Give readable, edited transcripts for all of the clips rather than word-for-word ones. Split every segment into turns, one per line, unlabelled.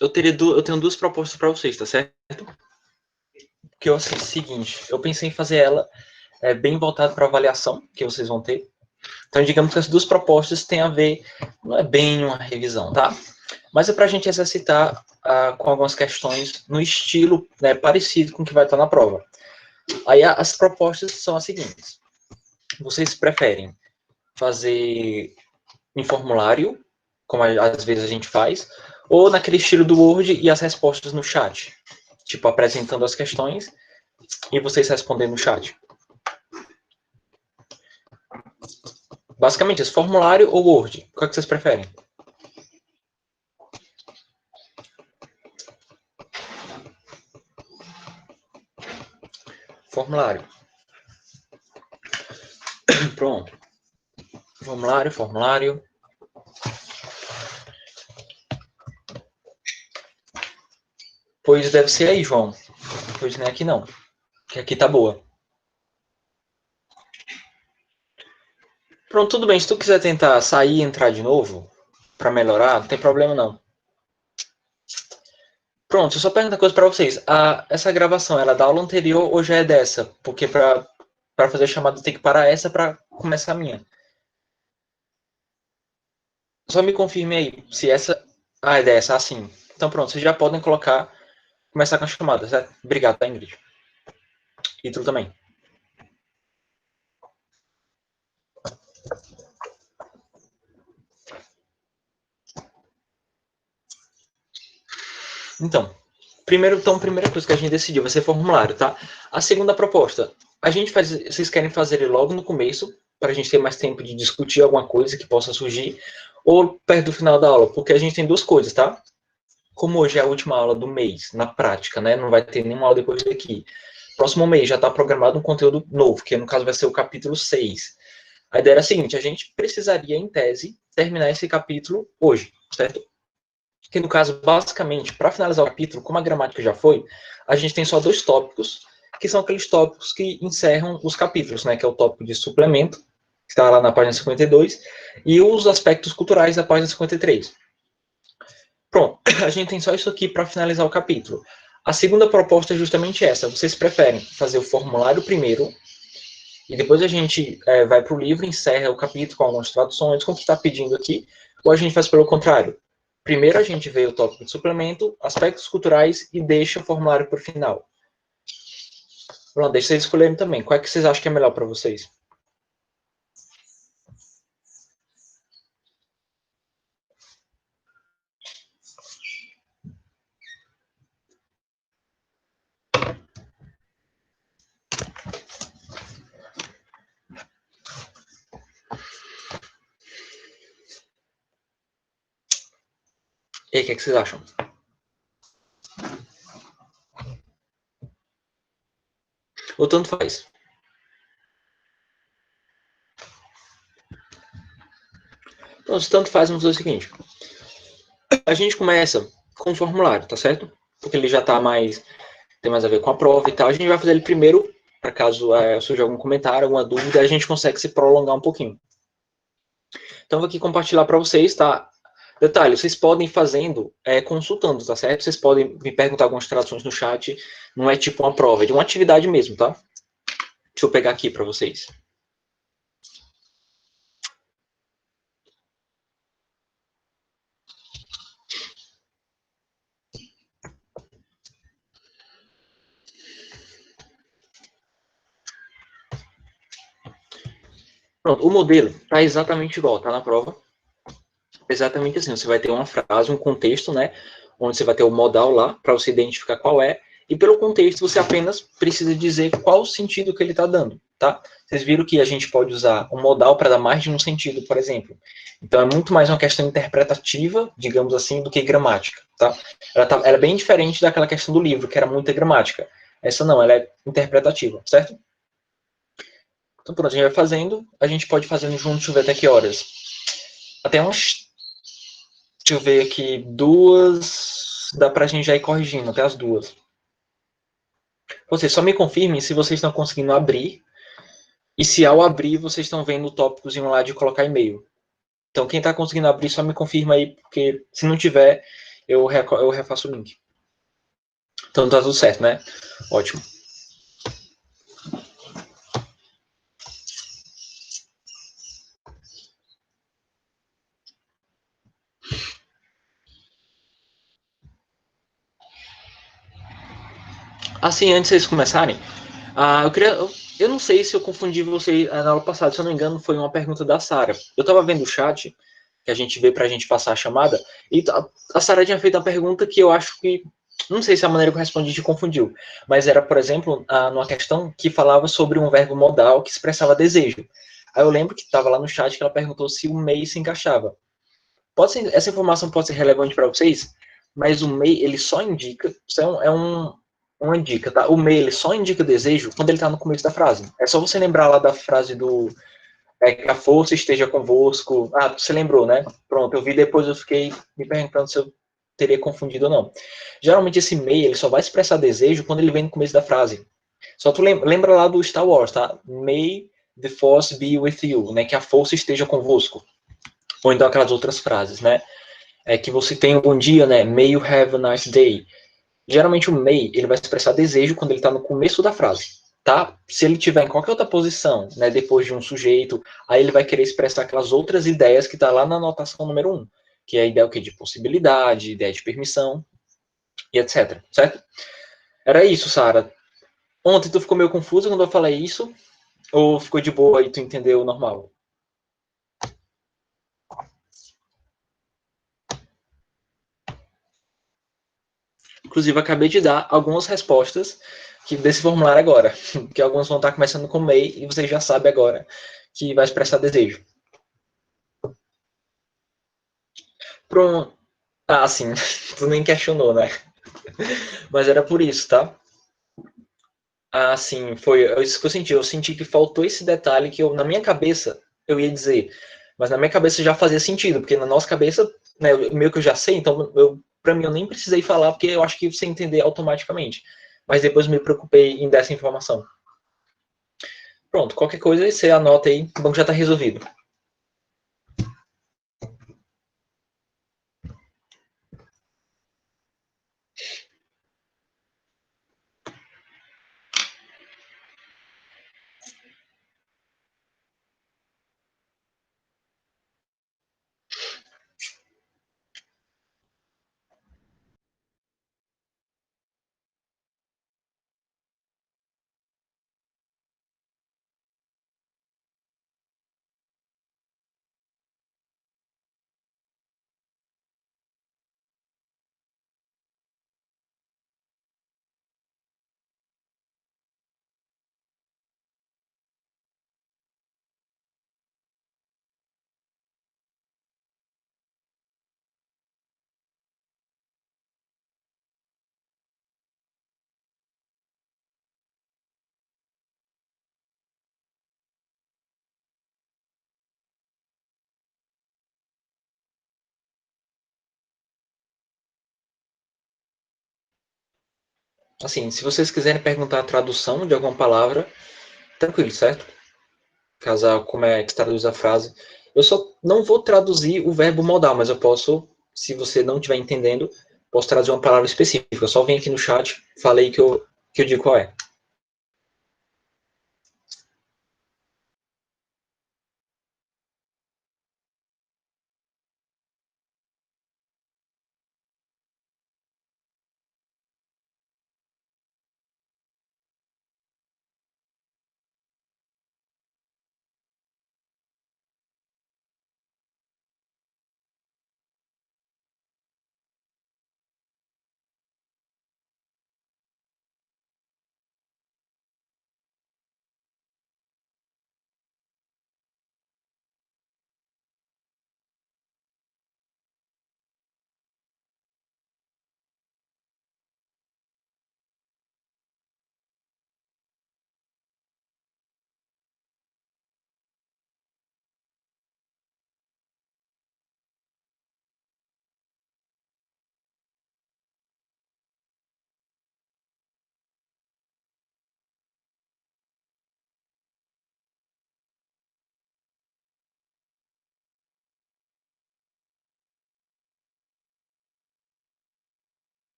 eu tenho duas propostas para vocês, tá certo? Porque eu acho o seguinte, eu pensei em fazer ela bem voltada para avaliação que vocês vão ter. Então, digamos que as duas propostas têm a ver, não é bem uma revisão, tá? Mas é para a gente exercitar com algumas questões no estilo, né, parecido com o que vai estar na prova. Aí as propostas são as seguintes. Vocês preferem fazer em formulário, como às vezes a gente faz, ou naquele estilo do Word e as respostas no chat? Tipo, apresentando as questões e vocês respondendo no chat. Basicamente, esse formulário ou Word? Qual é que vocês preferem? Formulário. Pronto. Formulário. Pois deve ser aí, João. Pois não é aqui não. Que aqui tá boa. Pronto, tudo bem. Se tu quiser tentar sair e entrar de novo, para melhorar, não tem problema não. Pronto, eu só pergunto uma coisa para vocês. Essa gravação, ela é da aula anterior ou já é dessa? Porque para fazer a chamada tem que parar essa para começar a minha. Só me confirme aí se essa... é dessa, assim. Então pronto, vocês já podem começar com a chamada, certo? Obrigado, tá, Ingrid? E tu também. Então, primeira coisa que a gente decidiu vai ser formulário, tá? A segunda proposta, vocês querem fazer ele logo no começo, para a gente ter mais tempo de discutir alguma coisa que possa surgir, ou perto do final da aula, porque a gente tem duas coisas, tá? Como hoje é a última aula do mês, na prática, né? Não vai ter nenhuma aula depois daqui. Próximo mês já está programado um conteúdo novo, que no caso vai ser o capítulo 6. A ideia era a seguinte, a gente precisaria, em tese, terminar esse capítulo hoje, certo? Que no caso, basicamente, para finalizar o capítulo, como a gramática já foi, a gente tem só dois tópicos, que são aqueles tópicos que encerram os capítulos, né? Que é o tópico de suplemento, que está lá na página 52, e os aspectos culturais da página 53. Pronto, a gente tem só isso aqui para finalizar o capítulo. A segunda proposta é justamente essa. Vocês preferem fazer o formulário primeiro, e depois a gente vai para o livro, encerra o capítulo com algumas traduções, com o que está pedindo aqui, ou a gente faz pelo contrário? Primeiro a gente vê o tópico de suplemento, aspectos culturais e deixa o formulário para o final. Pronto, deixa vocês escolherem também. Qual é que vocês acham que é melhor para vocês? E aí, o que é que vocês acham? Ou tanto faz? Então, se tanto faz, vamos fazer o seguinte. A gente começa com o formulário, tá certo? Porque ele já tem mais a ver com a prova e tal. A gente vai fazer ele primeiro, para caso surja algum comentário, alguma dúvida, a gente consegue se prolongar um pouquinho. Então, eu vou aqui compartilhar para vocês, tá? Detalhe, vocês podem ir fazendo, consultando, tá certo? Vocês podem me perguntar algumas traduções no chat, não é tipo uma prova, é de uma atividade mesmo, tá? Deixa eu pegar aqui para vocês. Pronto, o modelo tá exatamente igual, tá na prova. Exatamente assim, você vai ter uma frase, um contexto, né? Onde você vai ter o modal lá, para você identificar qual é, e pelo contexto você apenas precisa dizer qual o sentido que ele está dando, tá? Vocês viram que a gente pode usar o modal para dar mais de um sentido, por exemplo. Então é muito mais uma questão interpretativa, digamos assim, do que gramática, tá? Ela é bem diferente daquela questão do livro, que era muita gramática. Essa não, ela é interpretativa, certo? Então pronto, a gente vai fazendo, a gente pode ir fazendo junto, deixa eu ver até que horas. Até umas... Deixa eu ver aqui, 2... Dá pra gente já ir corrigindo até as 2. Vocês só me confirmem se vocês estão conseguindo abrir e se ao abrir vocês estão vendo o tópicozinho lá de colocar e-mail. Então quem está conseguindo abrir só me confirma aí, porque se não tiver, eu refaço o link. Então tá tudo certo, né? Ótimo. Assim, antes de vocês começarem, eu não sei se eu confundi você na aula passada, se eu não me engano, foi uma pergunta da Sara. Eu estava vendo o chat, que a gente vê para a gente passar a chamada, e a Sara tinha feito uma pergunta que eu acho que, não sei se a maneira que eu respondi te confundiu, mas era, por exemplo, numa questão que falava sobre um verbo modal que expressava desejo. Aí eu lembro que estava lá no chat que ela perguntou se o may se encaixava. Essa informação pode ser relevante para vocês, mas o may ele só indica, isso uma dica, tá? O may ele só indica desejo quando ele está no começo da frase. É só você lembrar lá da frase do que a força esteja convosco. Ah, você lembrou, né? Pronto, eu vi depois, eu fiquei me perguntando se eu teria confundido ou não. Geralmente esse may ele só vai expressar desejo quando ele vem no começo da frase. Só tu lembra lá do Star Wars, tá? May the force be with you, né? Que a força esteja convosco. Ou então aquelas outras frases, né? Que você tenha um bom dia, né? May you have a nice day. Geralmente o may, ele vai expressar desejo quando ele está no começo da frase, tá? Se ele tiver em qualquer outra posição, né, depois de um sujeito, aí ele vai querer expressar aquelas outras ideias que tá lá na anotação número 1, que é a ideia de possibilidade, ideia de permissão e etc, certo? Era isso, Sara. Ontem tu ficou meio confusa quando eu falei isso, ou ficou de boa e tu entendeu normal? Inclusive, acabei de dar algumas respostas desse formulário agora, que alguns vão estar começando com may e você já sabe agora que vai expressar desejo. Pronto. Ah, sim, tu nem questionou, né? Mas era por isso, tá? Ah, sim, foi isso que eu senti. Eu senti que faltou esse detalhe que na minha cabeça, eu ia dizer. Mas na minha cabeça já fazia sentido, porque na nossa cabeça, né, meio que eu já sei, então pra mim eu nem precisei falar, porque eu acho que você entender automaticamente. Mas depois me preocupei em dar essa informação. Pronto, qualquer coisa você anota aí, bom que já tá resolvido. Assim, se vocês quiserem perguntar a tradução de alguma palavra, tranquilo, certo? Casar, como é que se traduz a frase. Eu só não vou traduzir o verbo modal, mas eu posso, se você não estiver entendendo, posso traduzir uma palavra específica. Eu só venho aqui no chat, falei que eu digo qual é.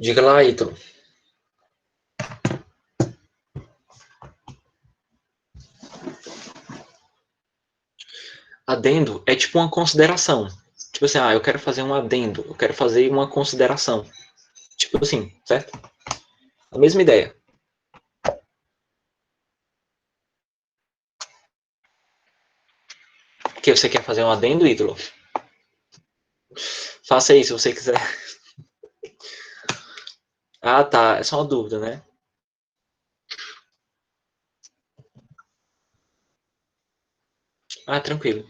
Diga lá, Ítalo. Adendo é tipo uma consideração. Tipo assim, eu quero fazer um adendo, eu quero fazer uma consideração. Tipo assim, certo? A mesma ideia. Que você quer fazer um adendo, Ítalo? Faça aí, se você quiser. Ah, tá. É só uma dúvida, né? Ah, tranquilo.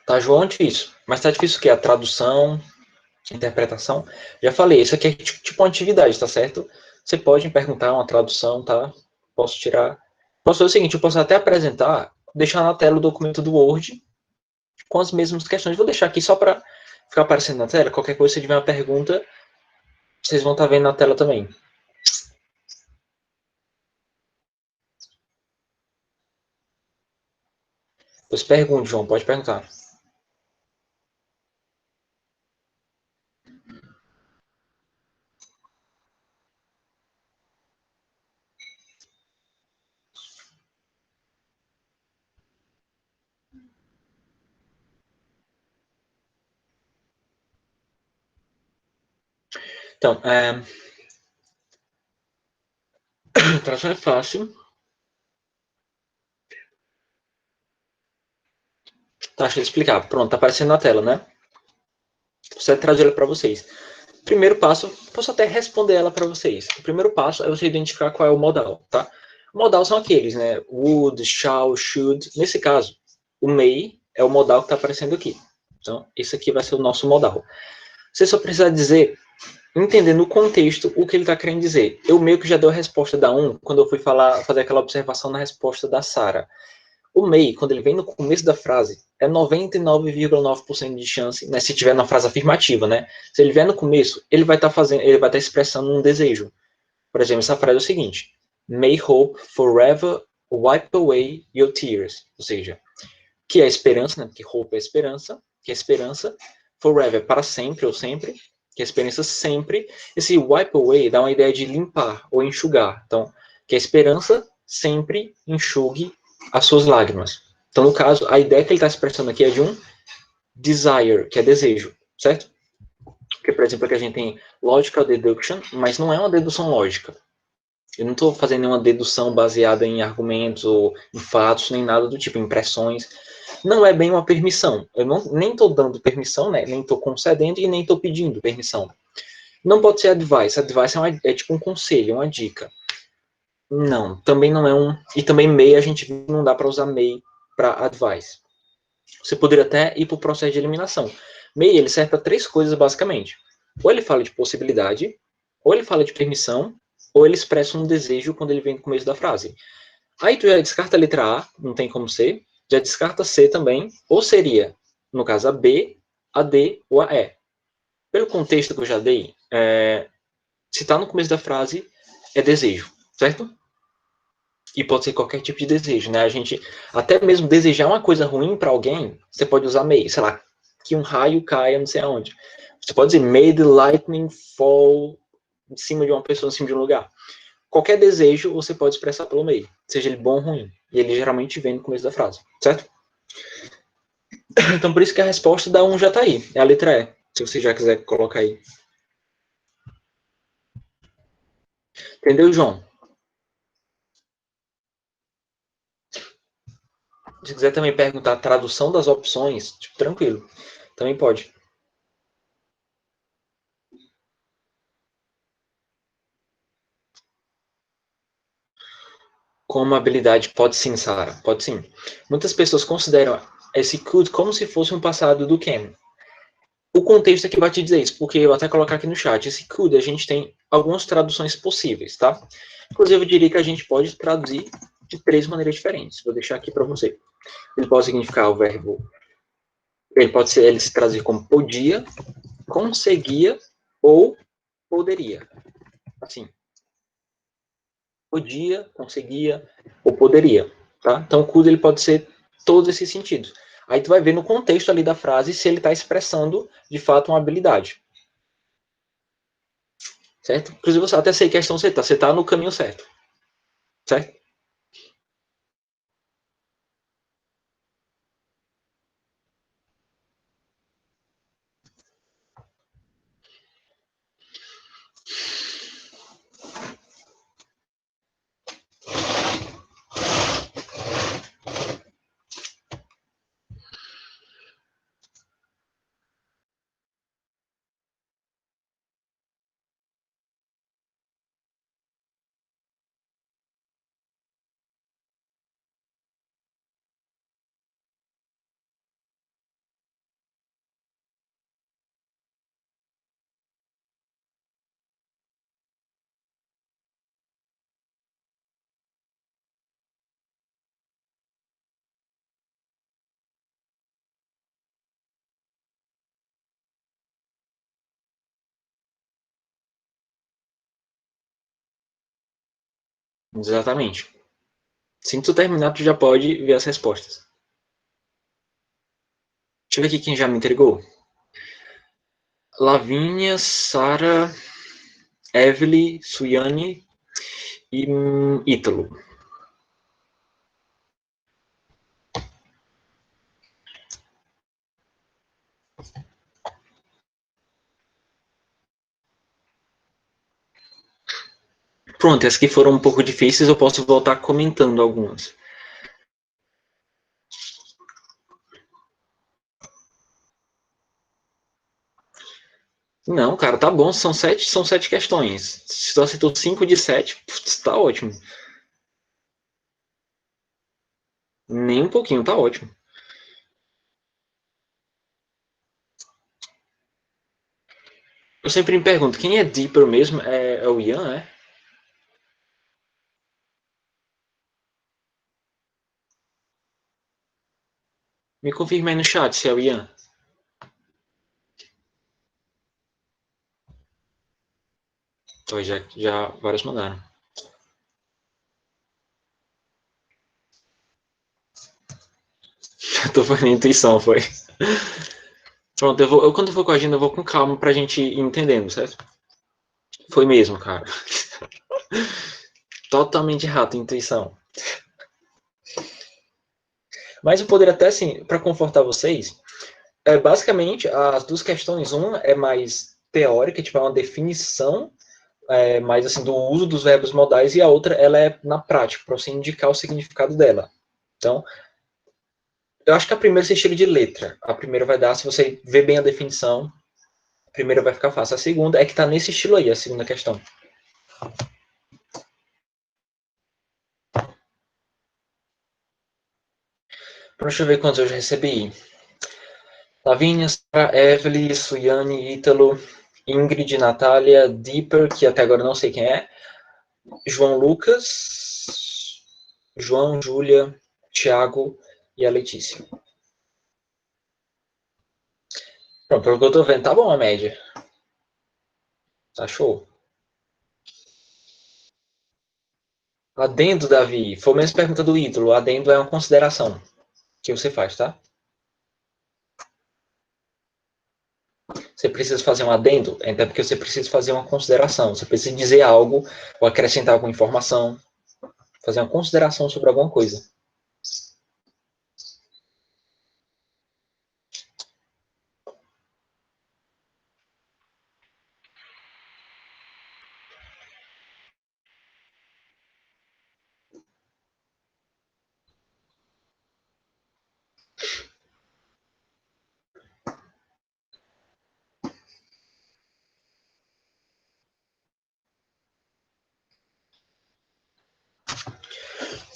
Tá, João, é difícil. Mas tá difícil o quê? A tradução, a interpretação. Já falei, isso aqui é tipo uma atividade, tá certo? Você pode me perguntar uma tradução, tá? Posso tirar. Posso fazer o seguinte, eu posso até apresentar, deixar na tela o documento do Word com as mesmas questões. Vou deixar aqui só para ficar aparecendo na tela. Qualquer coisa, se tiver uma pergunta, vocês vão estar vendo na tela também. Pois pergunte, João, pode perguntar. Então, a tradução é fácil. Tá, deixa eu explicar. Pronto, tá aparecendo na tela, né? Você traduz ela para vocês. Primeiro passo, posso até responder ela para vocês. O primeiro passo é você identificar qual é o modal, tá? O modal são aqueles, né? Would, shall, should. Nesse caso, o may é o modal que está aparecendo aqui. Então, esse aqui vai ser o nosso modal. Você só precisa dizer, entender no contexto o que ele está querendo dizer. Eu meio que já dei a resposta da 1 quando eu fui fazer aquela observação na resposta da Sara. O may, quando ele vem no começo da frase, é 99,9% de chance, né, se tiver na frase afirmativa, né? Se ele vier no começo, ele vai estar expressando um desejo. Por exemplo, essa frase é o seguinte: May hope forever wipe away your tears. Ou seja, que é a esperança, né? Porque hope é esperança, que é esperança, forever, para sempre ou sempre, que é esperança sempre. Esse wipe away dá uma ideia de limpar ou enxugar. Então, que a esperança sempre enxugue as suas lágrimas. Então, no caso, a ideia que ele está expressando aqui é de um desire, que é desejo, certo? Porque, por exemplo, aqui a gente tem logical deduction, mas não é uma dedução lógica. Eu não estou fazendo nenhuma dedução baseada em argumentos ou em fatos, nem nada do tipo, impressões. Não é bem uma permissão. Eu nem estou dando permissão, né? Nem estou concedendo e nem estou pedindo permissão. Não pode ser advice. Advice é tipo um conselho, uma dica. Não, também não é um. E também may a gente não dá para usar may para advice. Você poderia até ir para o processo de eliminação. May ele serve para três coisas basicamente. Ou ele fala de possibilidade, ou ele fala de permissão, ou ele expressa um desejo quando ele vem no começo da frase. Aí tu já descarta a letra A, não tem como ser, já descarta C também, ou seria, no caso, a B, a D ou a E. Pelo contexto que eu já dei, se está no começo da frase, é desejo, certo? E pode ser qualquer tipo de desejo, né? A gente, até mesmo desejar uma coisa ruim para alguém, você pode usar may, sei lá, que um raio caia não sei aonde. Você pode dizer, may the lightning fall em cima de uma pessoa, em cima de um lugar. Qualquer desejo você pode expressar pelo may, seja ele bom ou ruim. E ele geralmente vem no começo da frase, certo? Então por isso que a resposta da 1 já está aí, é a letra E, se você já quiser colocar aí. Entendeu, João? Se quiser também perguntar a tradução das opções, tipo, tranquilo, também pode. Como habilidade, pode sim, Sara, pode sim. Muitas pessoas consideram esse could como se fosse um passado do can. O contexto aqui vai te dizer isso, porque eu vou até colocar aqui no chat. Esse could, a gente tem algumas traduções possíveis, tá? Inclusive, eu diria que a gente pode traduzir de três maneiras diferentes. Vou deixar aqui para você. Ele pode significar o verbo... ele se traduzir como podia, conseguia ou poderia. Assim. Podia, conseguia ou poderia. Tá? Então, o could ele pode ser todos esses sentidos. Aí tu vai ver no contexto ali da frase se ele está expressando, de fato, uma habilidade. Certo? Inclusive, eu até sei que a questão você está no caminho certo. Certo? Exatamente. Assim que tu terminar, tu já pode ver as respostas. Deixa eu ver aqui quem já me entregou. Lavínia, Sara, Evelyn, Suiane e Ítalo. Pronto, essas que foram um pouco difíceis, eu posso voltar comentando algumas. Não, cara, tá bom, são sete questões. Se tu acertou 5 de 7, putz, tá ótimo. Nem um pouquinho, tá ótimo. Eu sempre me pergunto, quem é Deeper mesmo? É o Ian, é? Me confirma aí no chat se é o Ian. Então, já vários mandaram. Eu tô fazendo intuição, foi. Pronto, quando eu for com a agenda, eu vou com calma pra gente ir entendendo, certo? Foi mesmo, cara. Totalmente errado a intuição. Mas eu poderia até, assim, para confortar vocês, basicamente, as duas questões, uma é mais teórica, tipo, é uma definição mais assim, do uso dos verbos modais, e a outra ela é na prática, para você indicar o significado dela. Então, eu acho que a primeira você chega de letra. A primeira vai dar, se você vê bem a definição, a primeira vai ficar fácil. A segunda é que está nesse estilo aí, a segunda questão. Deixa eu ver quantos eu já recebi. Lavínia, Sarah, Evelyn, Suiane, Ítalo, Ingrid, Natália, Deeper, que até agora não sei quem é, João Lucas, João, Júlia, Thiago e a Letícia. Pronto, pelo que eu tô vendo, tá bom a média. Tá show. Adendo, Davi. Foi a mesma pergunta do Ítalo. Adendo é uma consideração que você faz, tá? Você precisa fazer um adendo, é porque você precisa fazer uma consideração. Você precisa dizer algo ou acrescentar alguma informação, fazer uma consideração sobre alguma coisa.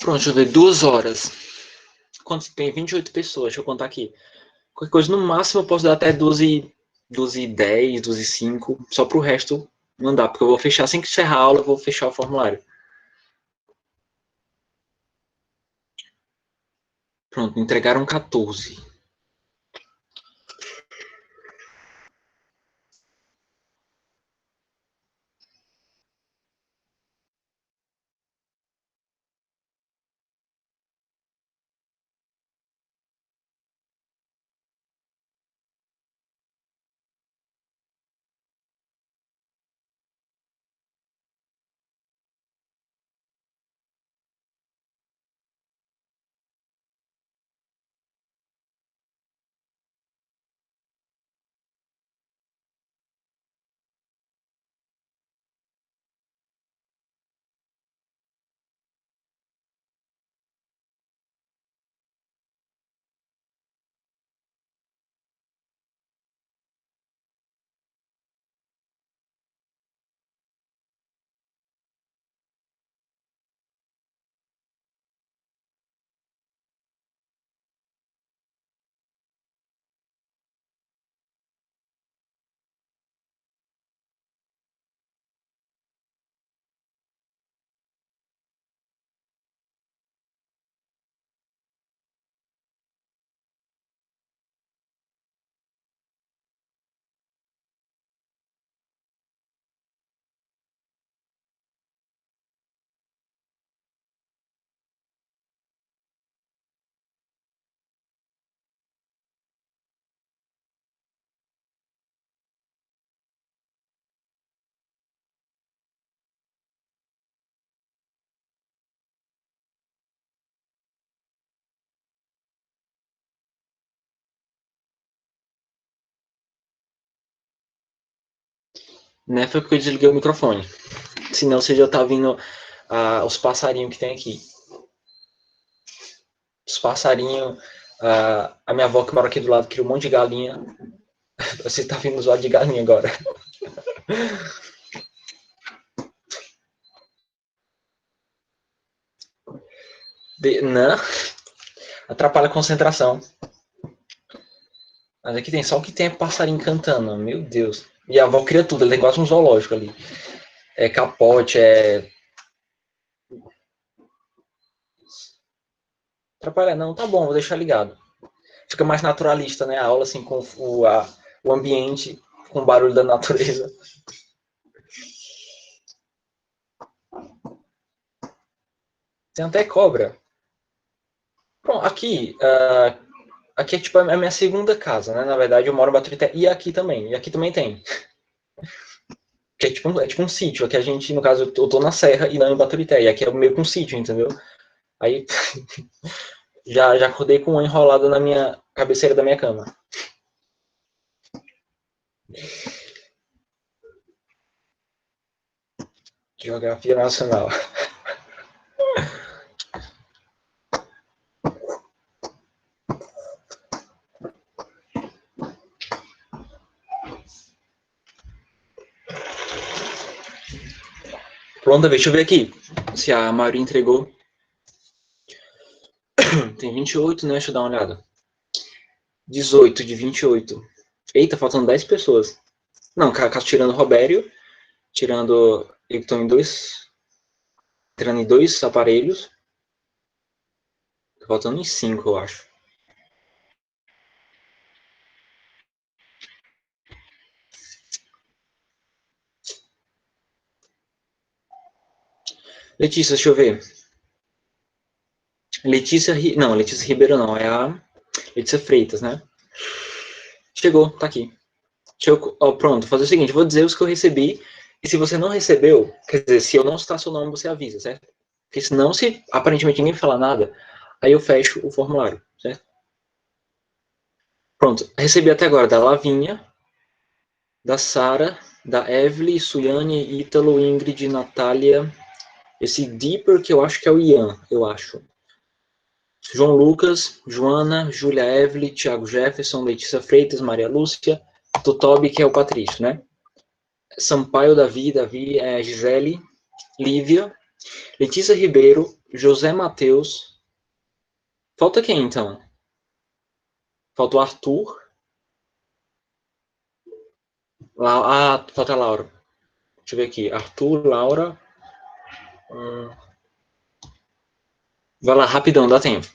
Pronto, deixa eu ver. 2 horas. Quantos tem? 28 pessoas. Deixa eu contar aqui. Qualquer coisa, no máximo eu posso dar até 12h10, 12h05, só pro resto mandar, porque eu vou fechar, assim que encerrar a aula, eu vou fechar o formulário. Pronto, entregaram 14. Né, foi porque eu desliguei o microfone. Senão você já tá ouvindo os passarinhos que tem aqui. Os passarinhos. A minha avó que mora aqui do lado criou um monte de galinha. Você tá vindo zoar de galinha agora. Não. Atrapalha a concentração. Mas aqui tem só o que tem é passarinho cantando. Meu Deus. E a avó cria tudo. Ele tem quase um zoológico ali. É capote, atrapalha não, tá bom, vou deixar ligado. Fica mais naturalista, né? A aula, assim, com o ambiente, com o barulho da natureza. Tem até cobra. Bom, aqui é tipo a minha segunda casa, né? Na verdade, eu moro em Baturité e aqui também. E aqui também tem. Que é tipo um sítio. Aqui a gente, no caso, eu tô na serra e não em Baturité. E aqui é meio que um sítio, entendeu? Aí já acordei com uma enrolada na minha cabeceira da minha cama. Geografia nacional. Pronto, deixa eu ver aqui se a maioria entregou. Tem 28, né? Deixa eu dar uma olhada. 18 de 28. Eita, faltam 10 pessoas. Não, tirando o Robério, tirando. Eles estão em dois. Tirando em dois aparelhos. Faltando em 5, eu acho. Letícia, deixa eu ver. Letícia. Não, Letícia Ribeiro não. É a Letícia Freitas, né? Chegou, tá aqui. Pronto, fazer o seguinte: vou dizer os que eu recebi. E se você não recebeu, quer dizer, se eu não citar seu nome, você avisa, certo? Porque senão, se aparentemente ninguém falar nada, aí eu fecho o formulário, certo? Pronto, recebi até agora da Lavinha, da Sara, da Evelyn, Suiane, Ítalo, Ingrid, Natália, esse Deeper que eu acho que é o Ian, eu acho. João Lucas, Joana, Júlia Evelyn, Thiago Jefferson, Letícia Freitas, Maria Lúcia, Totobi, que é o Patrício, né? Sampaio, Davi, Gisele, Lívia, Letícia Ribeiro, José Matheus. Falta quem, então? Falta o Arthur. Falta a Laura. Deixa eu ver aqui. Arthur, Laura. Vai lá, rapidão, dá tempo.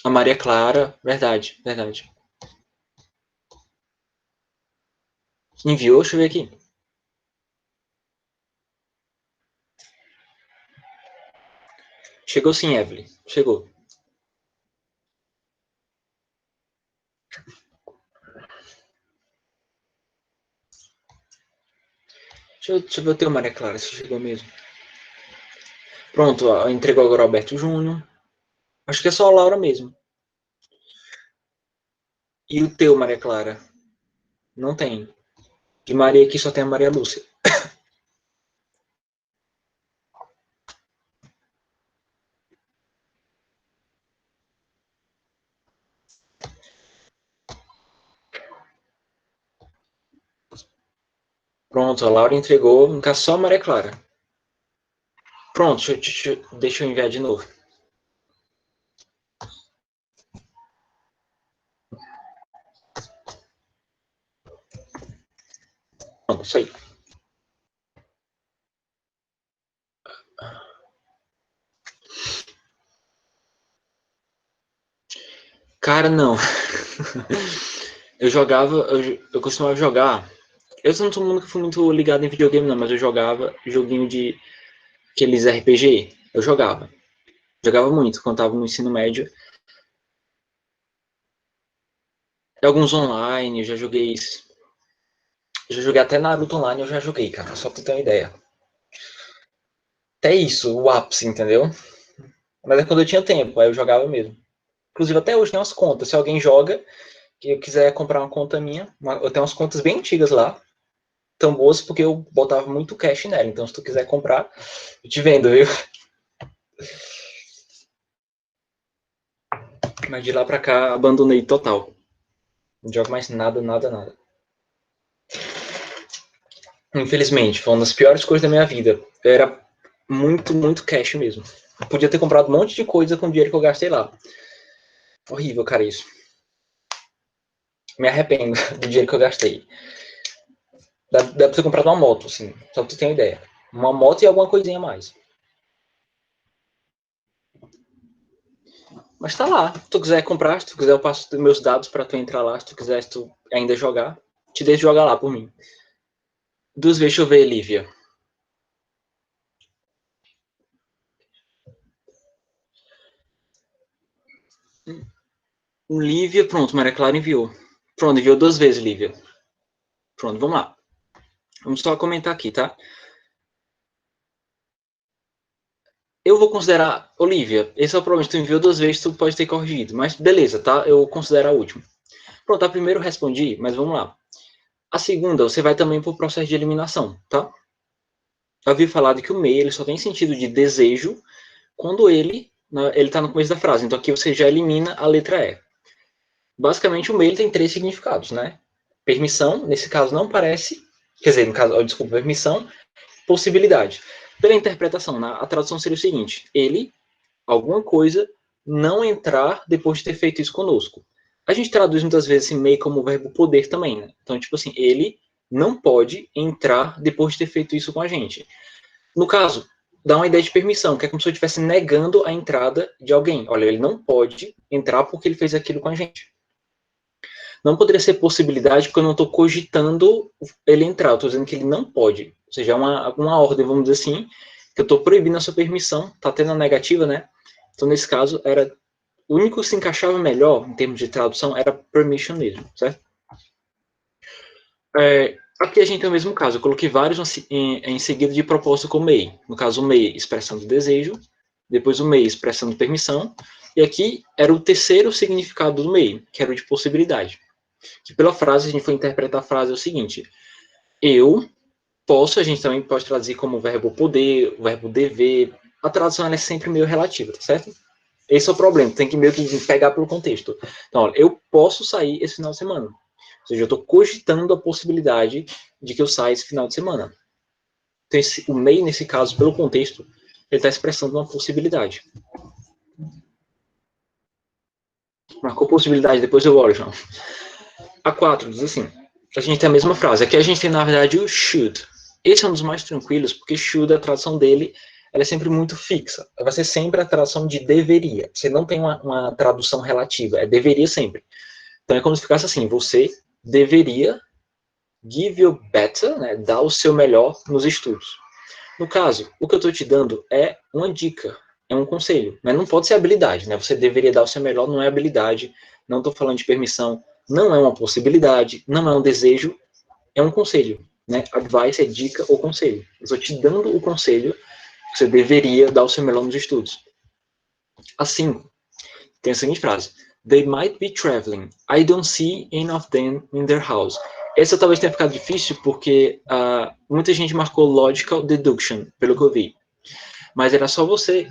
A Maria Clara, verdade, verdade. Enviou, deixa eu ver aqui. Chegou sim, Evelyn. Chegou. Deixa eu ver o teu, Maria Clara, se chegou mesmo. Pronto, ó, entregou agora o Alberto Júnior. Acho que é só a Laura mesmo. E o teu, Maria Clara? Não tem. De Maria aqui só tem a Maria Lúcia. Pronto, a Laura entregou, fica só a Maria Clara. Pronto, deixa eu enviar de novo. Pronto, isso aí. Cara, não. eu costumava jogar. Eu não sou mundo que fui muito ligado em videogame, não, mas eu jogava joguinho de aqueles RPG. Eu jogava. Jogava muito quando tava no ensino médio. Alguns online, eu já joguei. Já joguei até Naruto Online, eu já joguei, cara. Só pra tu ter uma ideia. Até isso, o ápice, entendeu? Mas é quando eu tinha tempo, aí eu jogava mesmo. Inclusive, até hoje tem umas contas. Se alguém joga, que eu quiser comprar uma conta minha, eu tenho umas contas bem antigas lá, tão boas porque eu botava muito cash nela. Então, se tu quiser comprar, eu te vendo, viu? Mas de lá pra cá, abandonei total. Não jogo mais nada, nada, nada. Infelizmente, foi uma das piores coisas da minha vida. Era muito, muito cash mesmo. Eu podia ter comprado um monte de coisa com o dinheiro que eu gastei lá. Horrível, cara, isso. Me arrependo do dinheiro que eu gastei. Dá pra você comprar uma moto, assim, só pra tu ter uma ideia. Uma moto e alguma coisinha a mais. Mas tá lá. Se tu quiser comprar, se tu quiser, eu passo meus dados pra tu entrar lá. Se tu quiser, se tu ainda jogar, te deixo jogar lá por mim. Duas vezes, deixa eu ver, Lívia. Lívia, pronto, Maria Clara enviou. Pronto, enviou duas vezes, Lívia. Pronto, vamos lá. Vamos só comentar aqui, tá? Eu vou considerar, Olivia, esse é o problema, tu enviou duas vezes, tu pode ter corrigido, mas beleza, tá? Eu considero a última. Pronto, a primeira eu respondi, mas vamos lá. A segunda, você vai também pro processo de eliminação, tá? Eu havia falado que o MEI, ele só tem sentido de desejo quando ele tá no começo da frase, então aqui você já elimina a letra E. Basicamente, o MEI tem três significados, né? Permissão, nesse caso não parece, quer dizer, no caso, desculpa, permissão, possibilidade. Pela interpretação, a tradução seria o seguinte, ele alguma coisa não entrar depois de ter feito isso conosco. A gente traduz muitas vezes assim, meio como o verbo poder também, né? Então, tipo assim, ele não pode entrar depois de ter feito isso com a gente. No caso, dá uma ideia de permissão, que é como se eu estivesse negando a entrada de alguém. Olha, ele não pode entrar porque ele fez aquilo com a gente. Não poderia ser possibilidade porque eu não estou cogitando ele entrar, eu estou dizendo que ele não pode. Ou seja, é uma ordem, vamos dizer assim, que eu estou proibindo a sua permissão, está tendo a negativa, né? Então, nesse caso, era o único que se encaixava melhor em termos de tradução era permission mesmo, certo? Aqui a gente tem o mesmo caso, eu coloquei vários em seguida de propósito com may. No caso, o may expressando desejo, depois o may expressando permissão, e aqui era o terceiro significado do may, que era o de possibilidade. Que pela frase, a gente foi interpretar a frase é o seguinte: eu posso, a gente também pode traduzir como o verbo poder, o verbo dever. A tradução é sempre meio relativa, tá certo? Esse é o problema, tem que meio que pegar pelo contexto. Então, olha, eu posso sair esse final de semana. Ou seja, eu estou cogitando a possibilidade de que eu saia esse final de semana. Então, o may, nesse caso, pelo contexto, ele está expressando uma possibilidade. Marcou possibilidade, depois eu olho, João. A 4 diz assim, a gente tem a mesma frase. Aqui a gente tem, na verdade, o should. Esse é um dos mais tranquilos, porque should, a tradução dele ela é sempre muito fixa. Vai ser sempre a tradução de deveria. Você não tem uma tradução relativa, é deveria sempre. Então é como se ficasse assim, você deveria give your better, né, dar o seu melhor nos estudos. No caso, o que eu estou te dando é uma dica, é um conselho, mas não pode ser habilidade, né? Você deveria dar o seu melhor, não é habilidade, não estou falando de permissão, não é uma possibilidade, não é um desejo, é um conselho, né? Advice é dica ou conselho. Eu estou te dando o conselho que você deveria dar o seu melhor nos estudos. Assim, tem a seguinte frase: They might be traveling. I don't see any of them in their house. Essa talvez tenha ficado difícil porque muita gente marcou logical deduction, pelo que eu vi. Mas era só você,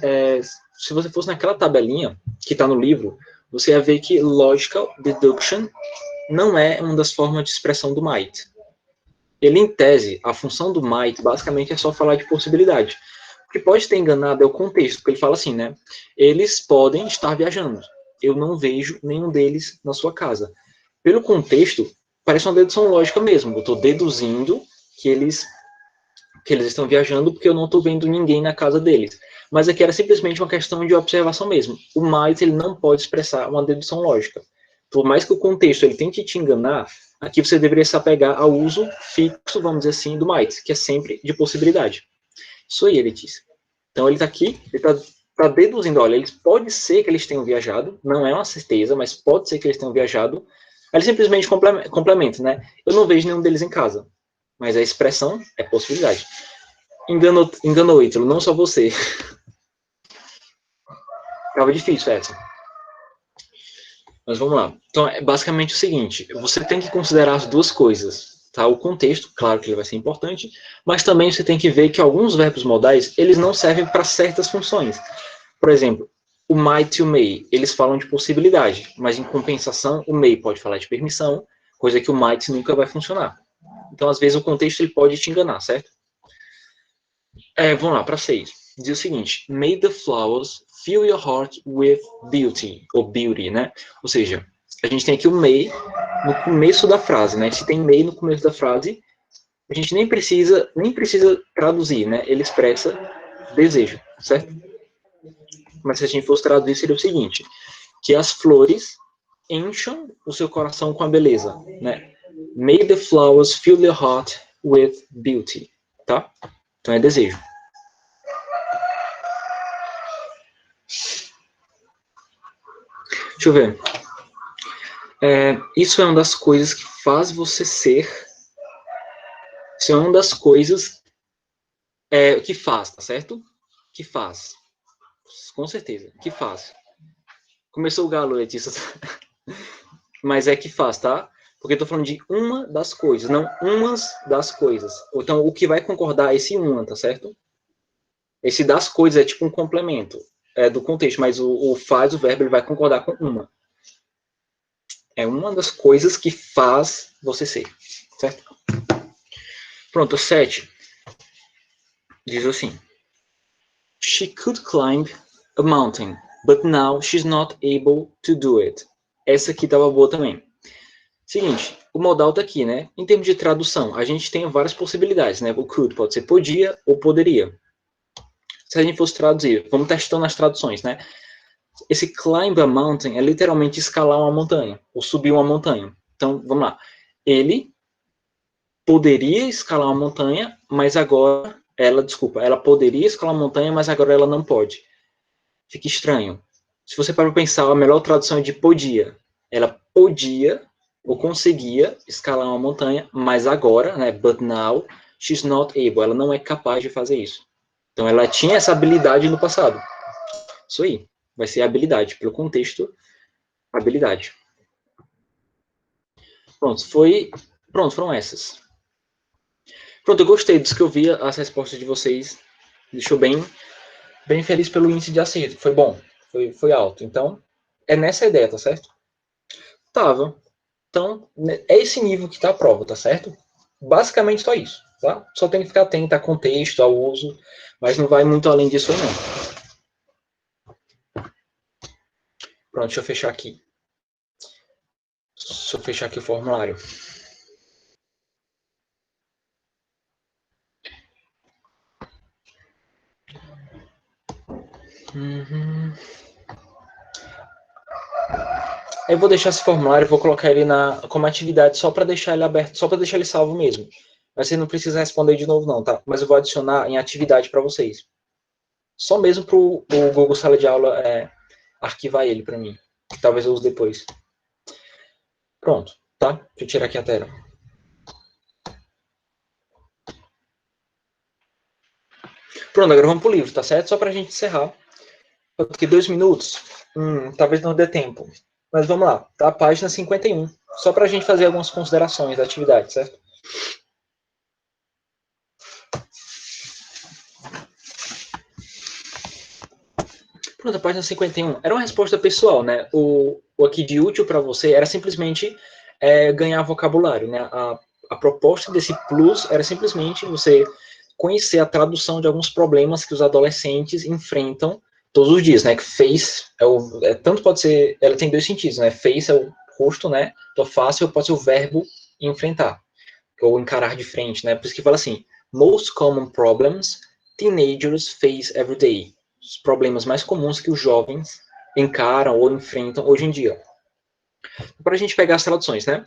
se você fosse naquela tabelinha que está no livro, você ia ver que logical deduction não é uma das formas de expressão do might. Ele, em tese, a função do might basicamente é só falar de possibilidade. O que pode ter enganado é o contexto, porque ele fala assim, né? Eles podem estar viajando. Eu não vejo nenhum deles na sua casa. Pelo contexto, parece uma dedução lógica mesmo. Eu estou deduzindo que eles estão viajando porque eu não estou vendo ninguém na casa deles. Mas aqui era simplesmente uma questão de observação mesmo. O might ele não pode expressar uma dedução lógica. Por mais que o contexto ele tente te enganar, aqui você deveria se apegar ao uso fixo, vamos dizer assim, do might, que é sempre de possibilidade. Isso aí, ele disse. Então ele está aqui, ele está deduzindo, olha, eles pode ser que eles tenham viajado, não é uma certeza, mas pode ser que eles tenham viajado. Aí ele simplesmente complementa, né? Eu não vejo nenhum deles em casa, mas a expressão é possibilidade. Enganou, Ítalo, não só você. Tava difícil essa. Mas vamos lá. Então, é basicamente o seguinte, você tem que considerar as duas coisas, tá? O contexto, claro que ele vai ser importante, mas também você tem que ver que alguns verbos modais, eles não servem para certas funções. Por exemplo, o might e o may, eles falam de possibilidade, mas em compensação, o may pode falar de permissão, coisa que o might nunca vai funcionar. Então, às vezes, o contexto ele pode te enganar, certo? Vamos lá, para 6. Diz o seguinte: May the flowers fill your heart with beauty, ou beauty, né? Ou seja, a gente tem aqui o may no começo da frase, né? Se tem may no começo da frase, a gente nem precisa traduzir, né? Ele expressa desejo, certo? Mas se a gente fosse traduzir, seria o seguinte: que as flores encham o seu coração com a beleza, né? May the flowers fill your heart with beauty, tá? Então é desejo. Deixa eu ver. Isso é uma das coisas que faz você ser. Isso é uma das coisas que faz, tá certo? Que faz. Com certeza. Que faz. Começou o galo, Letícia. Mas é que faz, tá? Porque eu tô falando de uma das coisas, não umas das coisas. Então, o que vai concordar é esse uma, tá certo? Esse das coisas é tipo um complemento do contexto, mas o faz, o verbo, ele vai concordar com uma. É uma das coisas que faz você ser, certo? Pronto, 7. Diz assim: She could climb a mountain, but now she's not able to do it. Essa aqui estava boa também. Seguinte, o modal tá aqui, né? Em termos de tradução, a gente tem várias possibilidades, né? O could pode ser podia ou poderia. Se a gente fosse traduzir, vamos testando as traduções, né? Esse climb a mountain é literalmente escalar uma montanha, ou subir uma montanha. Então, vamos lá. Ele poderia escalar uma montanha, mas agora ela poderia escalar uma montanha, mas agora ela não pode. Fica estranho. Se você para pensar, a melhor tradução é de podia. Ela podia ou conseguia escalar uma montanha, mas agora, né, but now, she's not able. Ela não é capaz de fazer isso. Então, ela tinha essa habilidade no passado. Isso aí. Vai ser habilidade. Pelo contexto, habilidade. Pronto, foram essas. Pronto, eu gostei disso que eu vi, as respostas de vocês. Deixou bem feliz pelo índice de acerto. Foi bom, foi alto. Então, é nessa ideia, tá certo? Tava. Então, é esse nível que tá a prova, tá certo? Basicamente só isso, tá? Só tem que ficar atento a contexto, ao uso, mas não vai muito além disso aí, não. Pronto, deixa eu fechar aqui. Deixa eu fechar aqui o formulário. Uhum. Eu vou deixar esse formulário, vou colocar ele como atividade só para deixar ele aberto, só para deixar ele salvo mesmo. Mas você não precisa responder de novo não, tá? Mas eu vou adicionar em atividade para vocês. Só mesmo para o Google Sala de Aula arquivar ele para mim. Que talvez eu use depois. Pronto, tá? Deixa eu tirar aqui a tela. Pronto, agora vamos pro livro, tá certo? Só pra gente encerrar. Porque 2 minutos, talvez não dê tempo. Mas vamos lá, tá? Página 51. Só pra gente fazer algumas considerações da atividade, certo? Pronto, a página 51. Era uma resposta pessoal, né? O aqui de útil para você era simplesmente ganhar vocabulário, né? A proposta desse plus era simplesmente você conhecer a tradução de alguns problemas que os adolescentes enfrentam todos os dias, né? Que face tanto pode ser, ela tem dois sentidos, né? Face é o rosto, né? Então face pode ser o verbo enfrentar ou encarar de frente, né? Por isso que fala assim: most common problems teenagers face every day. Os problemas mais comuns que os jovens encaram ou enfrentam hoje em dia. Para a gente pegar as traduções, né?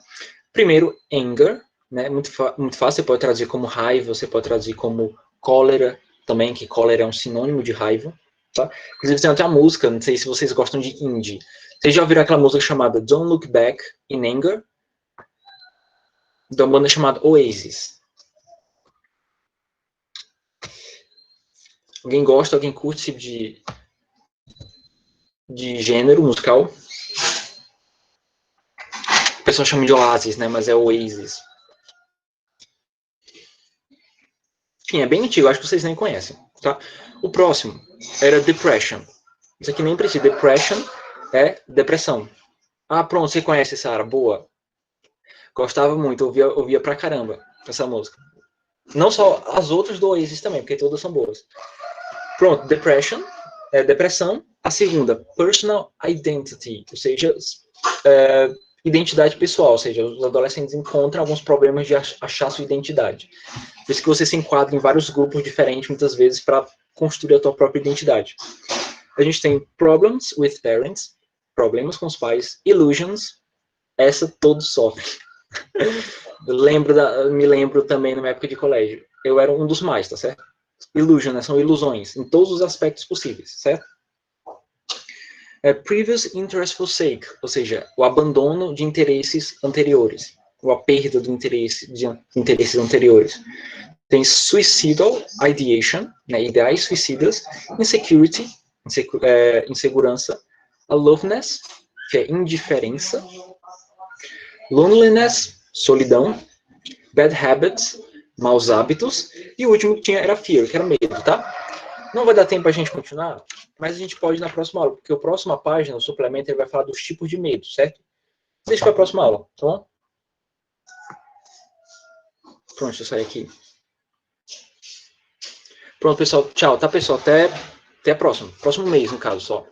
Primeiro, anger, né? Muito fácil, você pode traduzir como raiva, você pode traduzir como cólera também, que cólera é um sinônimo de raiva, tá? Inclusive tem até a música, não sei se vocês gostam de indie. Vocês já ouviram aquela música chamada Don't Look Back in Anger? De uma banda chamada Oasis. Alguém gosta, alguém curte esse tipo de gênero musical? O pessoal chama de Oasis, né? Mas é Oasis. Enfim, é bem antigo, acho que vocês nem conhecem, tá? O próximo era Depression. Isso aqui nem precisa. Depression é depressão. Ah, pronto, você conhece, Sarah. Boa. Gostava muito, ouvia pra caramba essa música. Não só as outras do Oasis também, porque todas são boas. Pronto, Depression é depressão. A segunda, Personal Identity, ou seja, identidade pessoal, ou seja, os adolescentes encontram alguns problemas de achar sua identidade. Por isso que você se enquadra em vários grupos diferentes, muitas vezes, para construir a tua própria identidade. A gente tem Problems with Parents, problemas com os pais, Illusions, essa todos sofrem. Me lembro também na minha época de colégio. Eu era um dos mais, tá certo? Illusion, né? São ilusões, em todos os aspectos possíveis, certo? Previous interest forsake, ou seja, o abandono de interesses anteriores, ou a perda do interesse de interesses anteriores. Tem suicidal ideation, né, ideais suicidas, insecurity, insegurança, aloofness, que é indiferença, loneliness, solidão, bad habits, maus hábitos, e o último que tinha era fear, que era medo, tá? Não vai dar tempo a gente continuar, mas a gente pode ir na próxima aula, porque a próxima página, o suplemento, ele vai falar dos tipos de medo, certo? Deixa para a próxima aula, tá bom? Pronto, deixa eu sair aqui. Pronto, pessoal. Tchau, tá, pessoal? Até a próxima. Próximo mês, no caso, só.